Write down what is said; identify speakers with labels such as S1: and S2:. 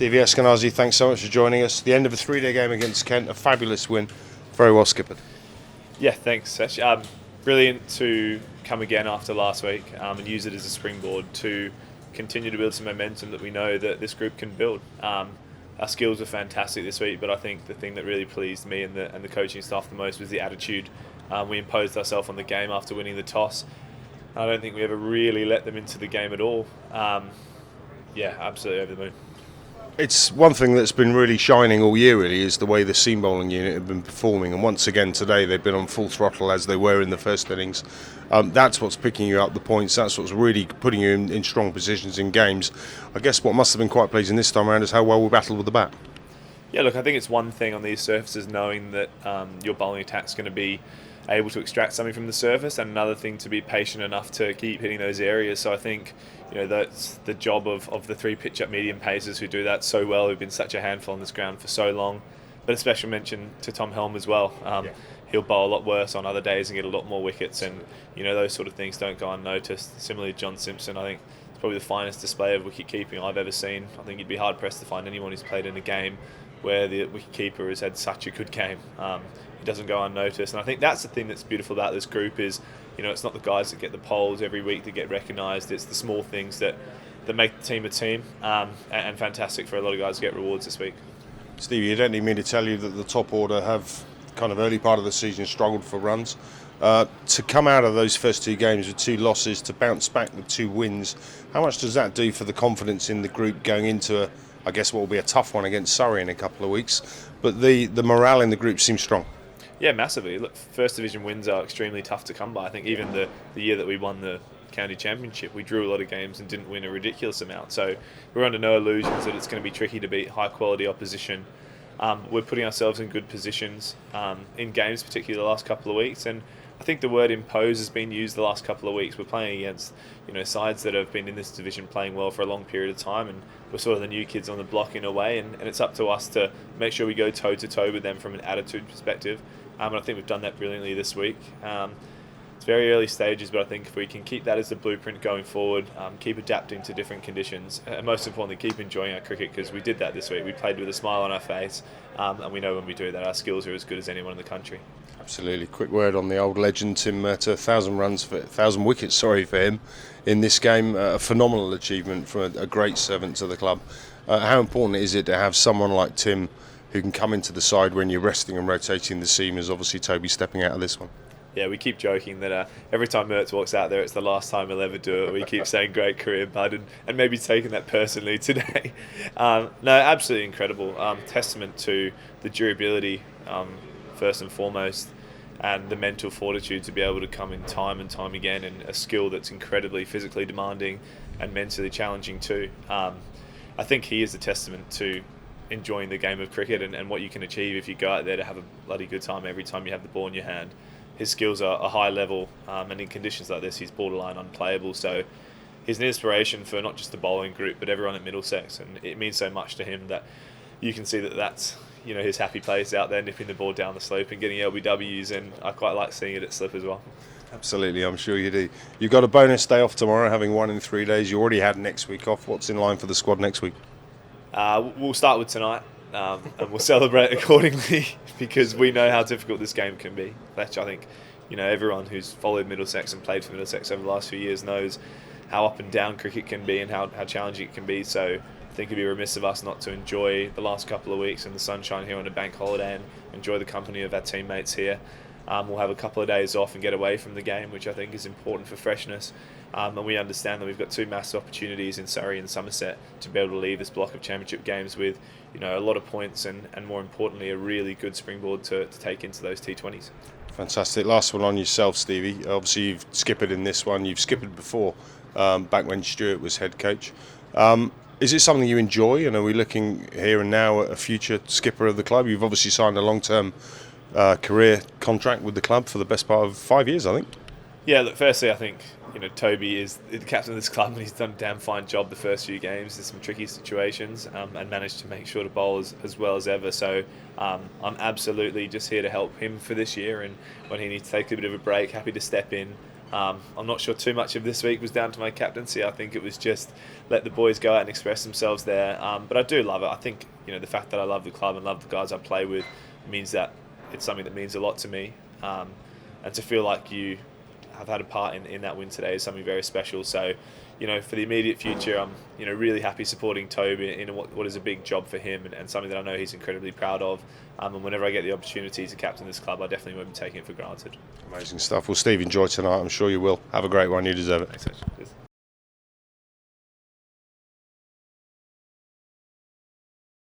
S1: Stevie Eskinazi, thanks so much for joining us. The end of a 3-day game against Kent, a fabulous win. Very well skippered.
S2: Yeah, thanks, Sash. Brilliant to come again after last week and use it as a springboard to continue to build some momentum that we know that this group can build. Our skills were fantastic this week, but I think the thing that really pleased me and the coaching staff the most was the attitude. We imposed ourselves on the game after winning the toss. I don't think we ever really let them into the game at all. Absolutely over the moon.
S1: It's one thing that's been really shining all year, really, is the way the seam bowling unit have been performing. And once again today, they've been on full throttle as they were in the first innings. That's what's picking you up the points. That's what's really putting you in strong positions in games. I guess what must have been quite pleasing this time around is how well we battled with the bat.
S2: Yeah, look, I think it's one thing on these surfaces knowing that your bowling attack's going to be able to extract something from the surface, and another thing to be patient enough to keep hitting those areas. So I think that's the job of the 3 pitch-up medium pacers who do that so well, who've been such a handful on this ground for so long. But a special mention to Tom Helm as well. He'll bowl a lot worse on other days and get a lot more wickets, and those sort of things don't go unnoticed. Similarly, John Simpson, I think it's probably the finest display of wicket keeping I've ever seen. I think you'd be hard pressed to find anyone who's played in a game where the wicket keeper has had such a good game. He doesn't go unnoticed, and I think that's the thing that's beautiful about this group is, it's not the guys that get the polls every week that get recognised. It's the small things that make the team a team, and fantastic for a lot of guys to get rewards this week.
S1: Stevie, you don't need me to tell you that the top order have kind of early part of the season struggled for runs. To come out of those first 2 games with 2 losses, to bounce back with 2 wins, how much does that do for the confidence in the group going into I guess what will be a tough one against Surrey in a couple of weeks? But the morale in the group seems strong.
S2: Yeah, massively. Look, First Division wins are extremely tough to come by. I think even the year that we won the county championship, we drew a lot of games and didn't win a ridiculous amount. So we're under no illusions that it's going to be tricky to beat high-quality opposition. We're putting ourselves in good positions in games, particularly the last couple of weeks. And I think the word impose has been used the last couple of weeks. We're playing against sides that have been in this division playing well for a long period of time, and we're sort of the new kids on the block in a way, and it's up to us to make sure we go toe-to-toe with them from an attitude perspective. And I think we've done that brilliantly this week. It's very early stages, but I think if we can keep that as the blueprint going forward, keep adapting to different conditions, and most importantly, keep enjoying our cricket, because we did that this week. We played with a smile on our face, and we know when we do that, our skills are as good as anyone in the country.
S1: Absolutely. Quick word on the old legend, Tim Murtagh. 1,000 wickets for him in this game. A phenomenal achievement from a great servant to the club. How important is it to have someone like Tim who can come into the side when you're resting and rotating the seamers? Obviously, Toby stepping out of this one.
S2: Yeah, we keep joking that every time Mertz walks out there, it's the last time he'll ever do it. We keep saying great career, bud, and maybe taking that personally today. No, absolutely incredible. Testament to the durability, first and foremost, and the mental fortitude to be able to come in time and time again, and a skill that's incredibly physically demanding and mentally challenging too. I think he is a testament to enjoying the game of cricket and what you can achieve if you go out there to have a bloody good time every time you have the ball in your hand. His skills are a high level, and in conditions like this, he's borderline unplayable. So he's an inspiration for not just the bowling group, but everyone at Middlesex, and it means so much to him that you can see that that's his happy place out there, nipping the ball down the slope and getting LBWs, and I quite like seeing it at slip as well.
S1: Absolutely, I'm sure you do. You've got a bonus day off tomorrow, having won in 3 days. You already had next week off. What's in line for the squad next week?
S2: We'll start with tonight, and we'll celebrate accordingly, because we know how difficult this game can be. Fletch, I think everyone who's followed Middlesex and played for Middlesex over the last few years knows how up and down cricket can be and how challenging it can be. So I think it'd be remiss of us not to enjoy the last couple of weeks in the sunshine here on a bank holiday and enjoy the company of our teammates here. We'll have a couple of days off and get away from the game, which I think is important for freshness. And we understand that we've got 2 massive opportunities in Surrey and Somerset to be able to leave this block of championship games with a lot of points and more importantly, a really good springboard to take into those T20s.
S1: Fantastic. Last one on yourself, Stevie. Obviously, you've skippered in this one. You've skippered before, back when Stuart was head coach. Is it something you enjoy? And are we looking here and now at a future skipper of the club? You've obviously signed a long-term career contract with the club for the best part of 5 years, I think.
S2: Yeah, look, firstly, I think Toby is the captain of this club, and he's done a damn fine job the first few games. There's some tricky situations, and managed to make sure to bowl as well as ever. So I'm absolutely just here to help him for this year, and when he needs to take a bit of a break, happy to step in. I'm not sure too much of this week was down to my captaincy. I think it was just let the boys go out and express themselves there. But I do love it. I think the fact that I love the club and love the guys I play with means that it's something that means a lot to me. And to feel like you have had a part in that win today is something very special. So, for the immediate future, I'm really happy supporting Toby in what is a big job for him and something that I know he's incredibly proud of. And whenever I get the opportunity to captain this club, I definitely won't be taking it for granted.
S1: Amazing stuff. Well, Steve, enjoy tonight. I'm sure you will. Have a great one. You deserve it.
S2: Thanks, Cheers.